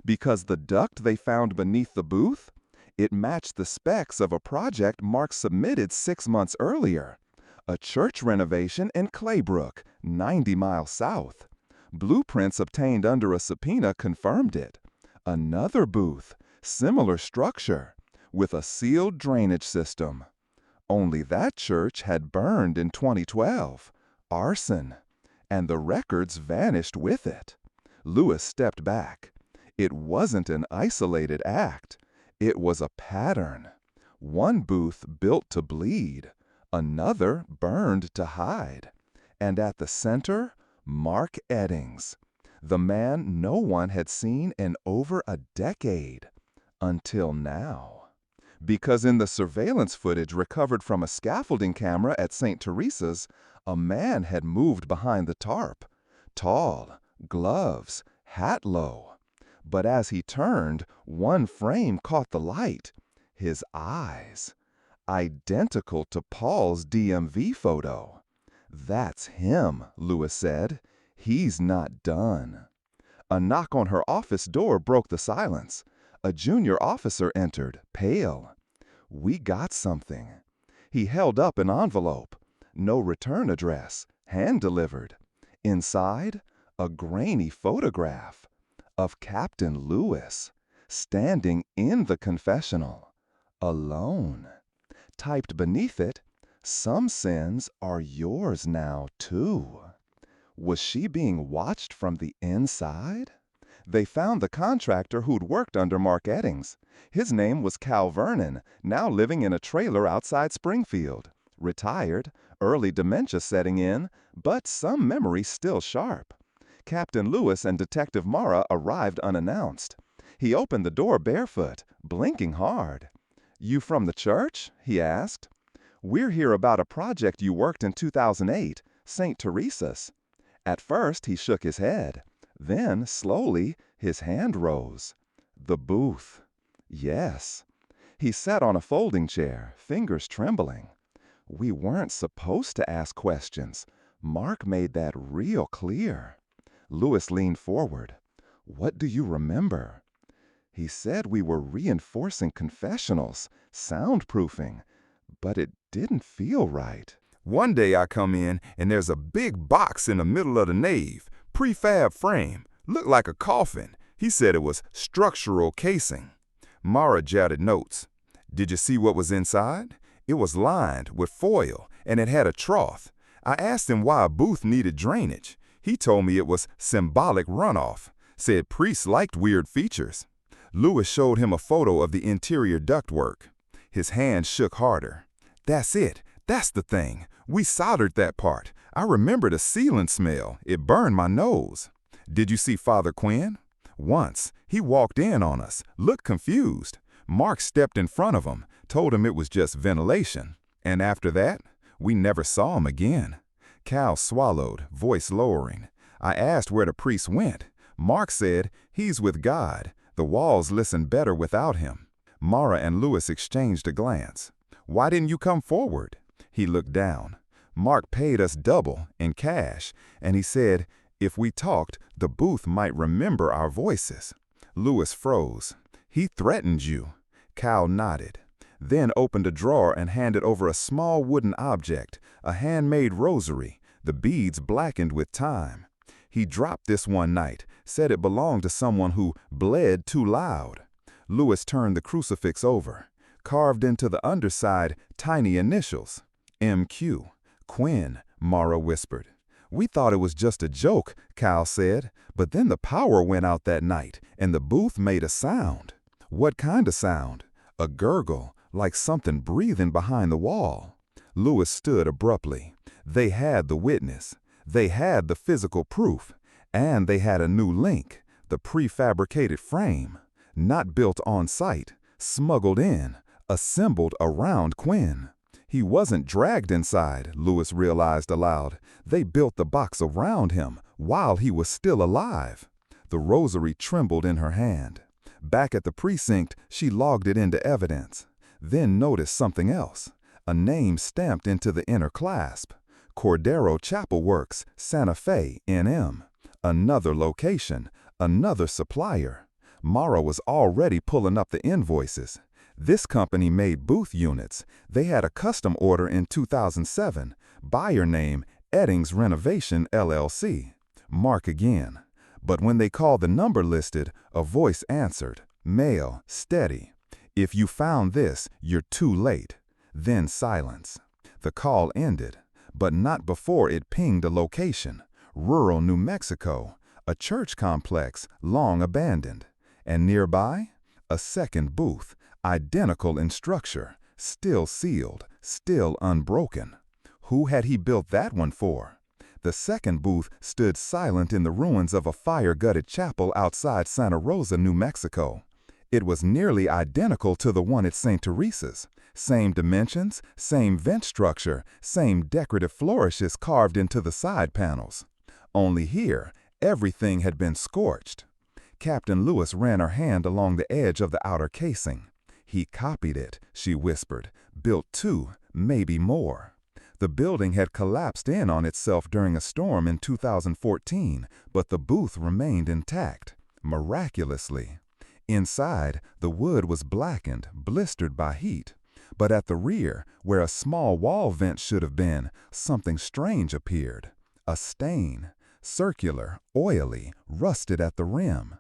Because the duct they found beneath the booth, it matched the specs of a project Mark submitted 6 months earlier. A church renovation in Claybrook, 90 miles south. Blueprints obtained under a subpoena confirmed it. Another booth, similar structure, with a sealed drainage system. Only that church had burned in 2012. Arson. And the records vanished with it. Lewis stepped back. It wasn't an isolated act. It was a pattern. One booth built to bleed. Another burned to hide. And at the center, Mark Eddings, the man no one had seen in over a decade. Until now. Because in the surveillance footage recovered from a scaffolding camera at St. Teresa's, a man had moved behind the tarp. Tall, gloves, hat low. But as he turned, one frame caught the light. His eyes. Identical to Paul's DMV photo. That's him, Lewis said. He's not done. A knock on her office door broke the silence. A junior officer entered, pale. We got something. He held up an envelope. No return address. Hand-delivered. Inside, a grainy photograph of Captain Lewis, standing in the confessional, alone. Typed beneath it, "Some sins are yours now, too." Was she being watched from the inside? They found the contractor who'd worked under Mark Eddings. His name was Cal Vernon, now living in a trailer outside Springfield. Retired, early dementia setting in, but some memory still sharp. Captain Lewis and Detective Mara arrived unannounced. He opened the door barefoot, blinking hard. "You from the church?" he asked. "We're here about a project you worked in 2008, St. Teresa's." At first, he shook his head. Then, slowly, his hand rose. The booth. Yes. He sat on a folding chair, fingers trembling. We weren't supposed to ask questions. Mark made that real clear. Lewis leaned forward. "What do you remember?" "He said we were reinforcing confessionals, soundproofing, but it didn't feel right." One day I come in and there's a big box in the middle of the nave, prefab frame, looked like a coffin. He said it was structural casing. Mara jotted notes. "Did you see what was inside?" "It was lined with foil and it had a trough. I asked him why a booth needed drainage. He told me it was symbolic runoff. Said priests liked weird features." Lewis showed him a photo of the interior ductwork. His hand shook harder. "That's it. That's the thing. We soldered that part. I remember the sealant smell. It burned my nose." "Did you see Father Quinn?" "Once. He walked in on us, looked confused. Mark stepped in front of him, told him it was just ventilation. And after that, we never saw him again." Cal swallowed, voice lowering. "I asked where the priest went. Mark said, "He's with God. The walls listen better without him." Mara and Louis exchanged a glance. "Why didn't you come forward?" He looked down. "Mark paid us double in cash, and he said, if we talked, the booth might remember our voices." Louis froze. "He threatened you." Cal nodded, then opened a drawer and handed over a small wooden object, a handmade rosary, the beads blackened with time. "He dropped this one night, said it belonged to someone who bled too loud." Louis turned the crucifix over. Carved into the underside, tiny initials. "M.Q. Quinn," Mara whispered. "We thought it was just a joke," Cal said, "but then the power went out that night, and the booth made a sound." "What kind of sound?" "A gurgle, like something breathing behind the wall." Louis stood abruptly. They had the witness. They had the physical proof. And they had a new link, the prefabricated frame. Not built on site, smuggled in, assembled around Quinn. He wasn't dragged inside, Louis realized aloud. They built the box around him while he was still alive. The rosary trembled in her hand. Back at the precinct, she logged it into evidence. Then noticed something else. A name stamped into the inner clasp. Cordero Chapel Works, Santa Fe, NM. Another location, another supplier. Mara was already pulling up the invoices. This company made booth units. They had a custom order in 2007. Buyer name, Eddings Renovation, LLC. Mark again. But when they called the number listed, a voice answered. Male, steady. "If you found this, you're too late." Then silence. The call ended, but not before it pinged a location. Rural New Mexico, a church complex long abandoned. And nearby, a second booth, identical in structure, still sealed, still unbroken. Who had he built that one for? The second booth stood silent in the ruins of a fire-gutted chapel outside Santa Rosa, New Mexico. It was nearly identical to the one at St. Teresa's. Same dimensions, same vent structure, same decorative flourishes carved into the side panels. Only here, everything had been scorched. Captain Louis ran her hand along the edge of the outer casing. "He copied it," she whispered. "Built two, maybe more." The building had collapsed in on itself during a storm in 2014, but the booth remained intact, miraculously. Inside, the wood was blackened, blistered by heat. But at the rear, where a small wall vent should have been, something strange appeared. A stain, circular, oily, rusted at the rim.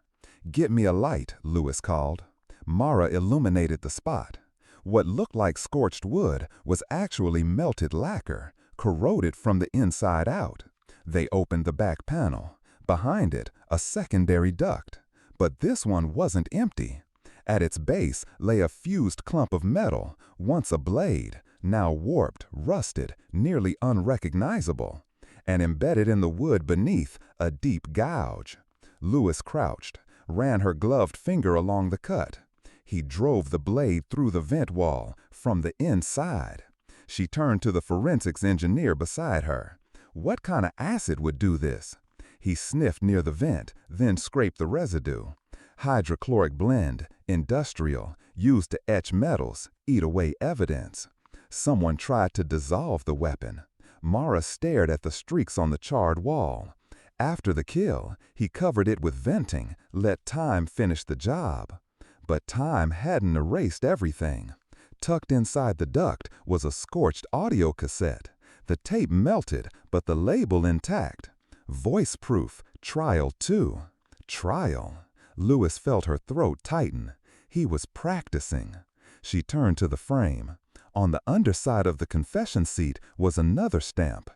"Get me a light," Louis called. Mara illuminated the spot. What looked like scorched wood was actually melted lacquer, corroded from the inside out. They opened the back panel. Behind it, a secondary duct. But this one wasn't empty. At its base lay a fused clump of metal, once a blade, now warped, rusted, nearly unrecognizable. And embedded in the wood beneath, a deep gouge. Louis crouched, ran her gloved finger along the cut. He drove the blade through the vent wall, from the inside. She turned to the forensics engineer beside her. What kind of acid would do this? He sniffed near the vent, then scraped the residue. Hydrochloric blend, industrial, used to etch metals, eat away evidence. Someone tried to dissolve the weapon. Mara stared at the streaks on the charred wall. After the kill, he covered it with venting, let time finish the job. But time hadn't erased everything. Tucked inside the duct was a scorched audio cassette. The tape melted, but the label intact. Voice-proof, trial 2. Trial. Louis felt her throat tighten. He was practicing. She turned to the frame. On the underside of the confession seat was another stamp.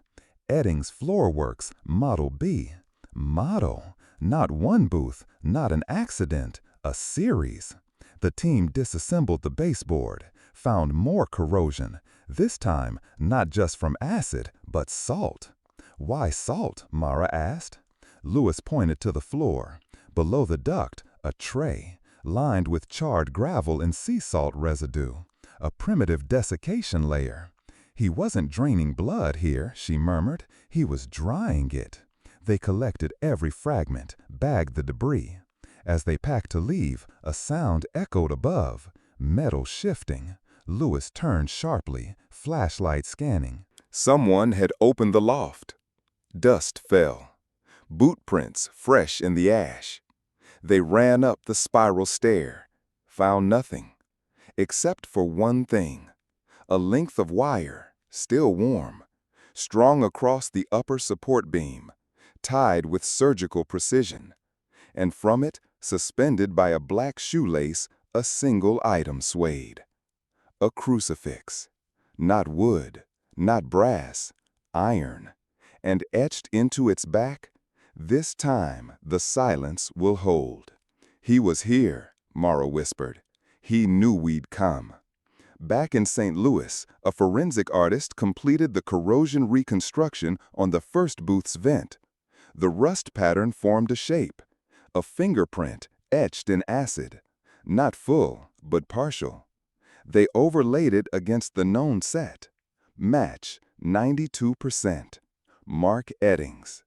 Eddings Floorworks, Model B. Model. Not one booth, not an accident, a series. The team disassembled the baseboard, found more corrosion, this time not just from acid, but salt. "Why salt?" Mara asked. Louis pointed to the floor. Below the duct, a tray, lined with charred gravel and sea salt residue. A primitive desiccation layer. "He wasn't draining blood here," she murmured. "He was drying it." They collected every fragment, bagged the debris. As they packed to leave, a sound echoed above, metal shifting. Lewis turned sharply, flashlight scanning. Someone had opened the loft. Dust fell. Boot prints fresh in the ash. They ran up the spiral stair, found nothing, except for one thing, a length of wire, still warm, strung across the upper support beam, tied with surgical precision, and from it, suspended by a black shoelace, a single item swayed. A crucifix. Not wood, not brass, iron. And etched into its back, "This time the silence will hold." He was here, Morrow whispered. He knew we'd come. Back in St. Louis, a forensic artist completed the corrosion reconstruction on the first booth's vent. The rust pattern formed a shape, a fingerprint etched in acid, not full, but partial. They overlaid it against the known set. Match 92%. Mark Eddings.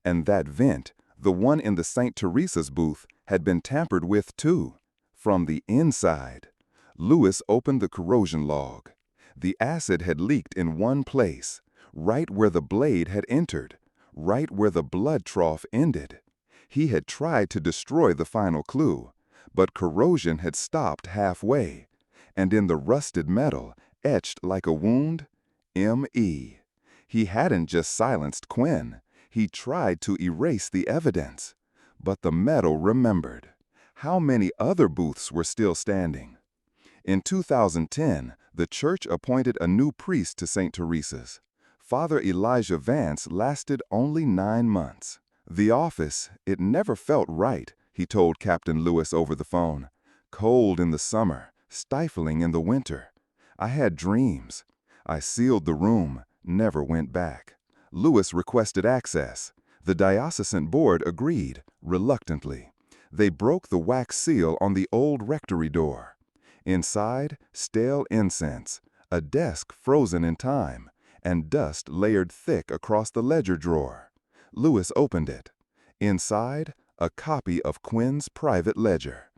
And that vent, the one in the St. Teresa's booth, had been tampered with too, from the inside. Lewis opened the corrosion log. The acid had leaked in one place, right where the blade had entered, right where the blood trough ended. He had tried to destroy the final clue, but corrosion had stopped halfway, and in the rusted metal, etched like a wound, M.E. He hadn't just silenced Quinn. He tried to erase the evidence. But the metal remembered. How many other booths were still standing? In 2010, the church appointed a new priest to St. Teresa's. Father Elijah Vance lasted only 9 months. The office, it never felt right, he told Captain Lewis over the phone. Cold in the summer, stifling in the winter. I had dreams. I sealed the room, never went back. Lewis requested access. The diocesan board agreed, reluctantly. They broke the wax seal on the old rectory door. Inside, stale incense, a desk frozen in time, and dust layered thick across the ledger drawer. Lewis opened it. Inside, a copy of Quinn's private ledger.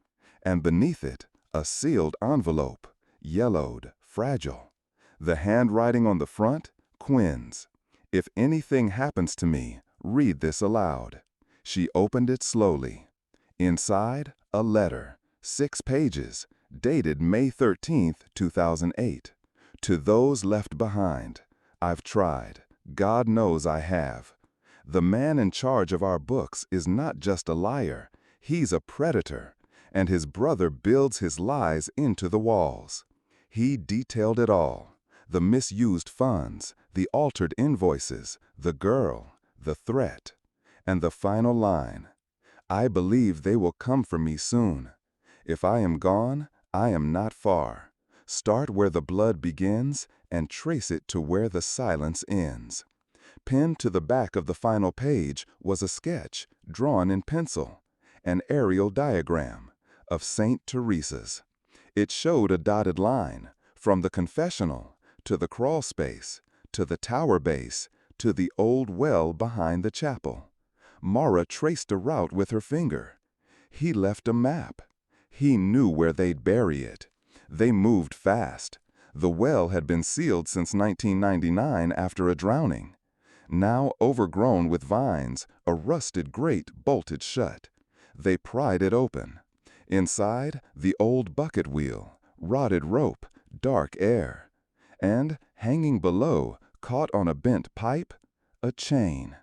And beneath it, a sealed envelope, yellowed, fragile. The handwriting on the front, Quinn's. "If anything happens to me, read this aloud." She opened it slowly. Inside, a letter, 6 pages, dated May 13, 2008. "To those left behind, I've tried. God knows I have. The man in charge of our books is not just a liar, he's a predator, and his brother builds his lies into the walls." He detailed it all. The misused funds, the altered invoices, the girl, the threat, and the final line. "I believe they will come for me soon. If I am gone, I am not far. Start where the blood begins and trace it to where the silence ends." Pinned to the back of the final page was a sketch, drawn in pencil, an aerial diagram of St. Teresa's. It showed a dotted line from the confessional to the crawl space, to the tower base, to the old well behind the chapel. Mara traced a route with her finger. He left a map. He knew where they'd bury it. They moved fast. The well had been sealed since 1999 after a drowning. Now overgrown with vines, a rusted grate bolted shut. They pried it open. Inside, the old bucket wheel, rotted rope, dark air. And, hanging below, caught on a bent pipe, a chain.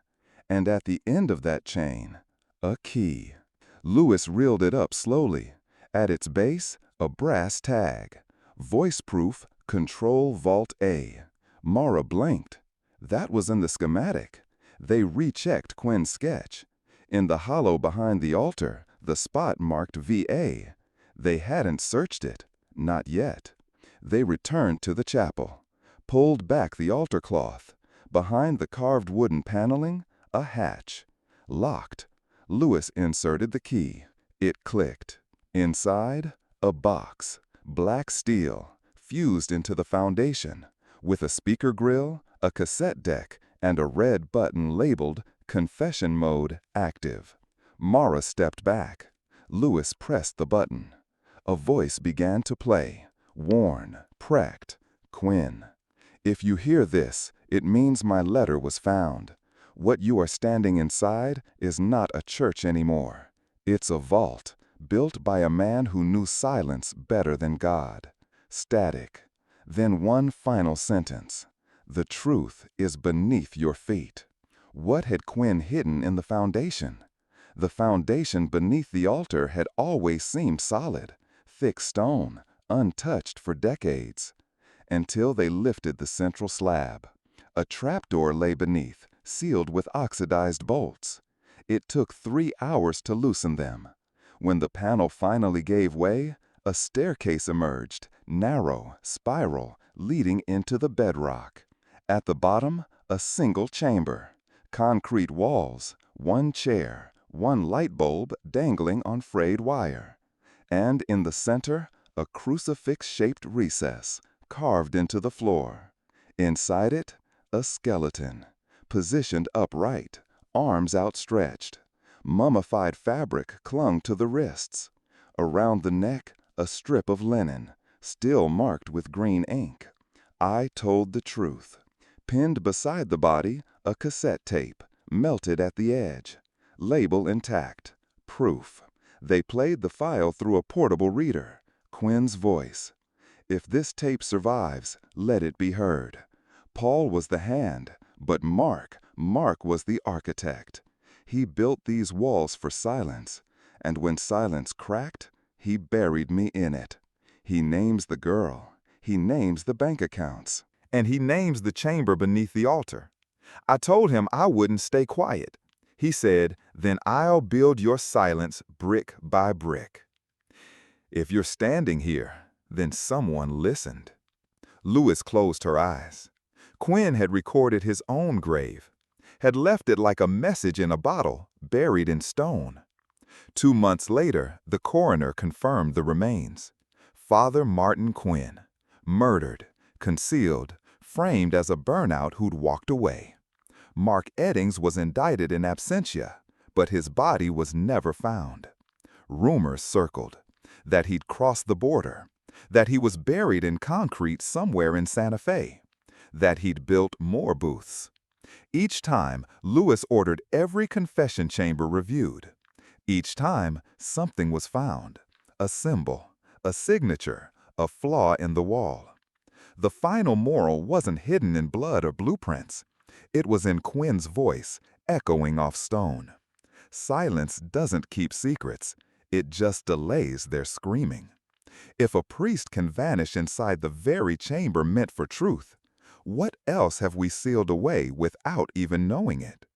And at the end of that chain, a key. Lewis reeled it up slowly. At its base, a brass tag. Voice-proof, Control Vault A. Mara blinked. That was in the schematic. They rechecked Quinn's sketch. In the hollow behind the altar, the spot marked VA. They hadn't searched it. Not yet. They returned to the chapel, pulled back the altar cloth. Behind the carved wooden paneling, a hatch. Locked. Lewis inserted the key. It clicked. Inside, a box, black steel, fused into the foundation, with a speaker grill, a cassette deck, and a red button labeled Confession mode active. Mara stepped back. Lewis pressed the button. A voice began to play. Warn, Precht, Quinn. If you hear this, it means my letter was found. What you are standing inside is not a church anymore. It's a vault, built by a man who knew silence better than God. Static. Then one final sentence. The truth is beneath your feet. What had Quinn hidden in the foundation? The foundation beneath the altar had always seemed solid, thick stone, untouched for decades. Until they lifted the central slab. A trapdoor lay beneath, sealed with oxidized bolts. It took 3 hours to loosen them. When the panel finally gave way, a staircase emerged, narrow, spiral, leading into the bedrock. At the bottom, a single chamber. Concrete walls, one chair, one light bulb dangling on frayed wire. And in the center, a crucifix-shaped recess, carved into the floor. Inside it, a skeleton, positioned upright, arms outstretched. Mummified fabric clung to the wrists. Around the neck, a strip of linen, still marked with green ink. I told the truth. Pinned beside the body, a cassette tape, melted at the edge. Label intact. Proof. They played the file through a portable reader. Quinn's voice. If this tape survives, let it be heard. Paul was the hand, but Mark was the architect. He built these walls for silence, and when silence cracked, he buried me in it. He names the girl, he names the bank accounts, And he names the chamber beneath the altar. I told him I wouldn't stay quiet. He said, "Then I'll build your silence brick by brick." If you're standing here, then someone listened. Lewis closed her eyes. Quinn had recorded his own grave, had left it like a message in a bottle, buried in stone. 2 months later, the coroner confirmed the remains. Father Martin Quinn, murdered, concealed, framed as a burnout who'd walked away. Mark Eddings was indicted in absentia, but his body was never found. Rumors circled that he'd crossed the border, that he was buried in concrete somewhere in Santa Fe, that he'd built more booths. Each time, Lewis ordered every confession chamber reviewed. Each time, something was found, a symbol, a signature, a flaw in the wall. The final moral wasn't hidden in blood or blueprints. It was in Quinn's voice, echoing off stone. Silence doesn't keep secrets. It just delays their screaming. If a priest can vanish inside the very chamber meant for truth, what else have we sealed away without even knowing it?